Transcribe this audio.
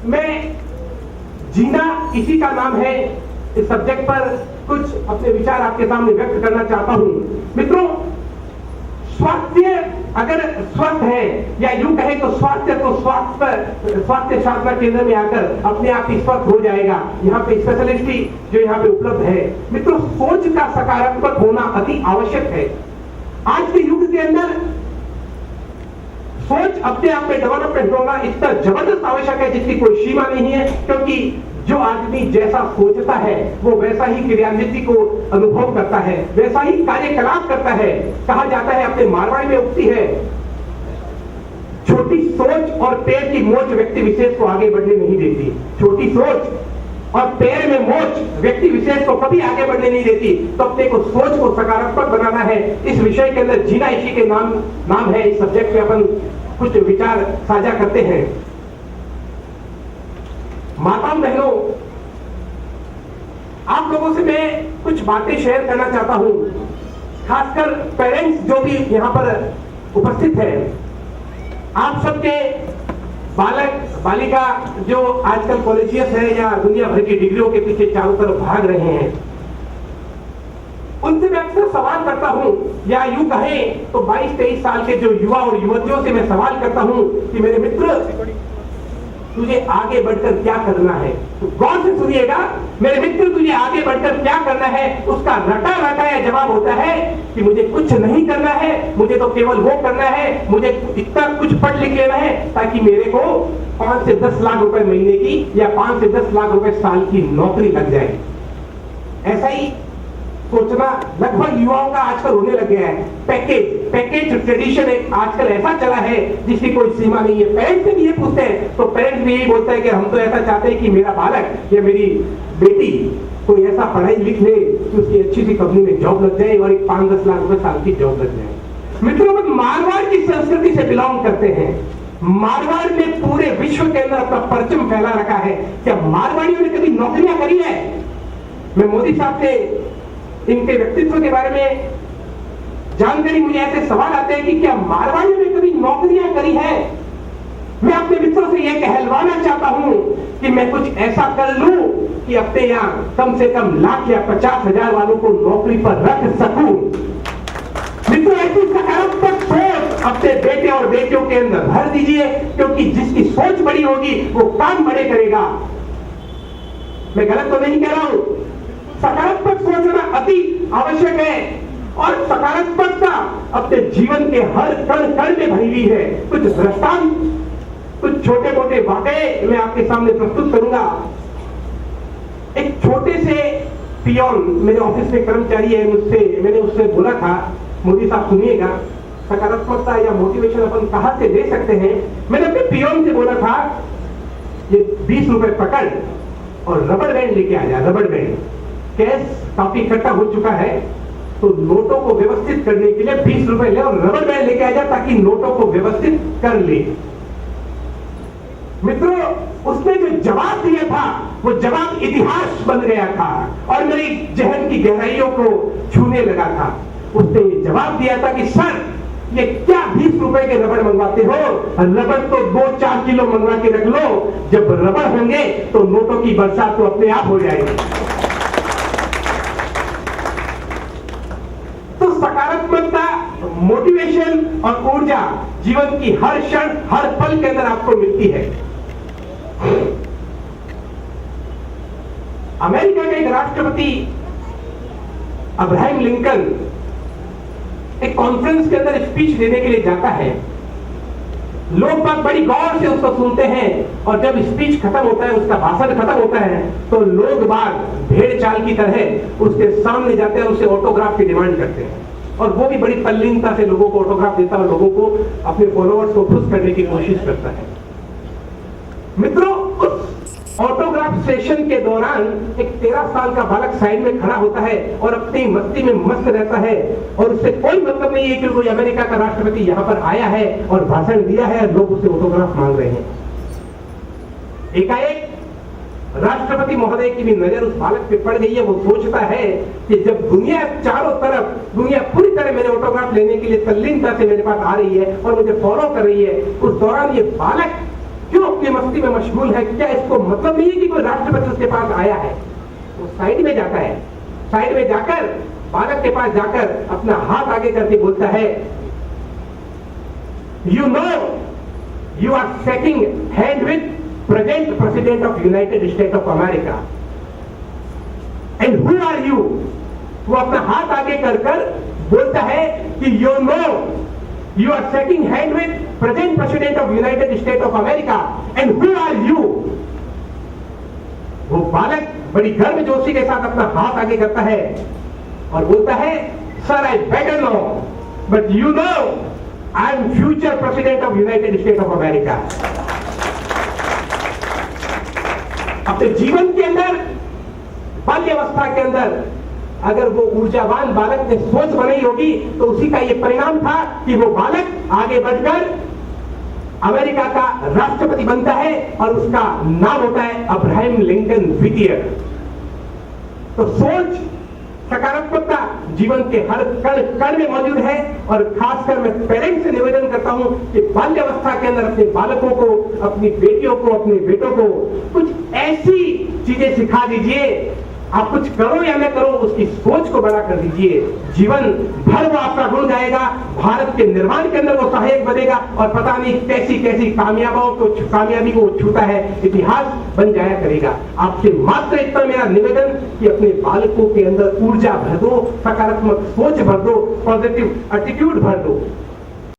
मैं जीना इसी का नाम है इस सब्जेक्ट पर कुछ अपने विचार आपके सामने व्यक्त करना चाहता हूं। मित्रों, स्वास्थ्य अगर स्वस्थ है या यूं कहे तो स्वास्थ्य साधना केंद्र में आकर अपने आप ही स्वस्थ हो जाएगा। यहाँ पे स्पेशलिस्ट जो यहाँ पे उपलब्ध है। मित्रों, सोच का सकारात्मक होना अति आवश्यक है। आज के युग के अंदर सोच अपने आप में डेवलपमेंट होना इतना जबरदस्त आवश्यक है जिसकी कोई सीमा नहीं है, क्योंकि जो आदमी जैसा सोचता है वो वैसा ही क्रियान्विति को अनुभव करता है, वैसा ही कार्यकलाप करता है। कहा जाता है, अपने मारवाड़ी में उक्ति है, छोटी सोच और पैर की मोच व्यक्ति विशेष को आगे बढ़ने नहीं देती। छोटी सोच और पैर में मोच व्यक्ति विशेष को कभी आगे बढ़ने नहीं देती। तो अपने को सोच को सकारात्मक बनाना है। इस विषय के अंदर जीना इसी के नाम है। इस सब्जेक्ट पे अपन कुछ विचार साझा करते हैं। माताओं बहनों, आप लोगों से मैं कुछ बातें शेयर करना चाहता हूं, खासकर पेरेंट्स जो भी यहां पर उपस्थित है। आप सबके बालक बालिका जो आजकल कॉलेजियस है या दुनिया भर की डिग्रियों के पीछे चारों तरफ भाग रहे हैं, उनसे मैं अक्सर सवाल करता हूं, या यूं कहें तो 22-23 साल के जो युवा और युवतियों से मैं सवाल करता हूं कि मेरे मित्र, तुझे आगे बढ़कर क्या करना है? तो गौर से सुनिएगा मेरे मित्र, तुझे आगे बढ़कर क्या करना है? उसका रटा रटाया जवाब होता है कि मुझे कुछ नहीं करना है, मुझे तो केवल वो करना है, मुझे इतना कुछ पढ़ लिख लेना है ताकि मेरे को 5 से 10 लाख रुपए महीने की या 5 से 10 लाख रुपए साल की नौकरी लग जाए। ऐसा ही सोचना लगभग युवाओं का आजकल होने लग गया है। पैकेज ट्रेडिशन एक आजकल ऐसा चला है जिसकी कोई सीमा नहीं है। पेरेंट्स से भी ये पूछते हैं तो पेरेंट्स भी यही बोलते हैं कि हम तो ऐसा चाहते हैं कि मेरा बालक या मेरी बेटी कोई ऐसा पढ़ाई लिख ले कि उसकी अच्छी सी कंपनी में जॉब लग जाए और एक 5-10 लाख रुपए साल की जॉब लग जाए। मित्रों, हम मारवाड़ की संस्कृति से बिलोंग करते हैं। मारवाड़ ने पूरे विश्व के अंदर अपना परचम फैला रखा है। क्या मारवाड़ियों ने कभी नौकरियां करी है? मैं मोदी साहब से इनके व्यक्तित्व के बारे में जानकारी, मुझे ऐसे सवाल आते हैं कि क्या मारवाड़ियों ने कभी नौकरियां करी है? मैं अपने मित्रों से यह कहलवाना चाहता हूं कि मैं कुछ ऐसा कर लूं कि अपने यहां कम से कम लाख या 50,000 वालों को नौकरी पर रख सकूं। मित्रों, ऐसी सकारात्मक सोच अपने बेटे और बेटियों के अंदर भर दीजिए, क्योंकि जिसकी सोच बड़ी होगी वो काम बड़े करेगा। मैं गलत तो नहीं कह रहा हूं। सकारात्मक सोचना अति आवश्यक है और सकारात्मकता अपने जीवन के हर कण में भरी हुई है। कुछ दृष्टांत, कुछ छोटे मोटे वाकये मैं आपके सामने प्रस्तुत करूंगा। एक छोटे से पियोन, मेरे ऑफिस में कर्मचारी है, मैंने उससे बोला था, मोदी साहब सुनिएगा, सकारात्मकता या मोटिवेशन अपन कहां से ले सकते हैं। मैंने अपने पियोन से बोला था, ये 20 रुपए पकड़ और रबड़ बैंड लेके आ जा। रबड़ बैंड, कैश काफी इकट्ठा हो चुका है तो नोटों को व्यवस्थित करने के लिए 20 रुपए ले और रबड़ बैंड लेके आ जा ताकि नोटों को व्यवस्थित कर ले। मित्रों, उसने जो जवाब दिया था वो जवाब इतिहास बन गया था और मेरी जहन की गहराइयों को छूने लगा था। उसने ये जवाब दिया था कि सर, ये क्या 20 रुपए के रबड़ मंगवाते हो? रबड़ तो 2-4 किलो मंगवा के रख लो, जब रबड़ होंगे तो नोटों की बरसात तो अपने आप हो जाएगी। तो सकारात्मकता, मोटिवेशन और ऊर्जा जीवन की हर क्षण, हर पल के अंदर आपको मिलती है। अमेरिका के एक राष्ट्रपति अब्राहम लिंकन एक कॉन्फ्रेंस के अंदर स्पीच देने के लिए जाता है। लोग बात बड़ी गौर से उसको सुनते हैं और जब स्पीच खत्म होता है, उसका भाषण खत्म होता है, तो लोग बात भेड़ चाल की तरह उसके सामने जाते हैं, उससे ऑटोग्राफ की डिमांड करते हैं और वो भी बड़ी तल्लीनता से लोगों को ऑटोग्राफ देता है और लोगों को, अपने फॉलोअर्स को खुश करने की कोशिश करता है। मित्रों, उस ऑटोग्राफ सेशन के दौरान एक 13 साल का बालक साइड में खड़ा होता है और अपनी मस्ती में मस्त रहता है और उससे कोई मतलब नहीं है कि कोई अमेरिका का राष्ट्रपति यहाँ पर आया है और भाषण दिया है, लोग उससे ऑटोग्राफ मांग रहे हैं। एकाएक राष्ट्रपति महोदय की भी नजर उस बालक पे पड़ गई है। वो सोचता है कि जब दुनिया चारों तरफ, दुनिया पूरी तरह मेरे ऑटोग्राफ लेने के लिए तल्लीनता से मेरे पास आ रही है और मुझे फॉलो कर रही है, उस दौरान ये बालक क्यों अपनी मस्ती में मशगूल है? क्या इसको मतलब नहीं है कि कोई राष्ट्रपति उसके पास आया है? वो साइड में जाता है, साइड में जाकर बालक के पास जाकर अपना हाथ आगे करके बोलता है, you know you are shaking hand with present president of United State of America and who are you? वो अपना हाथ आगे कर बोलता है कि you know you are shaking hand with present president of United State of America and who are you? वो बालक बड़ी गर्मजोशी के साथ अपना हाथ आगे करता है और बोलता है, sir I better know but you know I am future president of United State of America. अपने जीवन के अंदर, बाल्यावस्था के अंदर अगर वो ऊर्जावान बालक ने सोच बनाई होगी तो उसी का ये परिणाम था कि वो बालक आगे बढ़कर अमेरिका का राष्ट्रपति बनता है और उसका नाम होता है अब्राहम लिंकन द्वितीय। तो सोच, सकारात्मकता जीवन के हर कण कण में मौजूद है और खासकर मैं पेरेंट्स से निवेदन करता हूं कि बाल्यावस्था के अंदर अपने बालकों को, अपनी बेटियों को, अपने बेटों को कुछ ऐसी चीजें सिखा दीजिए। आप कुछ करो या न करो, उसकी सोच को बड़ा कर दीजिए। जीवन भर वो आपका गुण गाएगा, भारत के निर्माण के अंदर वो सहायक बनेगा और पता नहीं कैसी कैसी कामयाबी को छूता है, इतिहास बन जाया करेगा। आपसे मात्र इतना मेरा निवेदन कि अपने बालकों के अंदर ऊर्जा भर दो, सकारात्मक सोच भर दो, पॉजिटिव एटीट्यूड भर दो।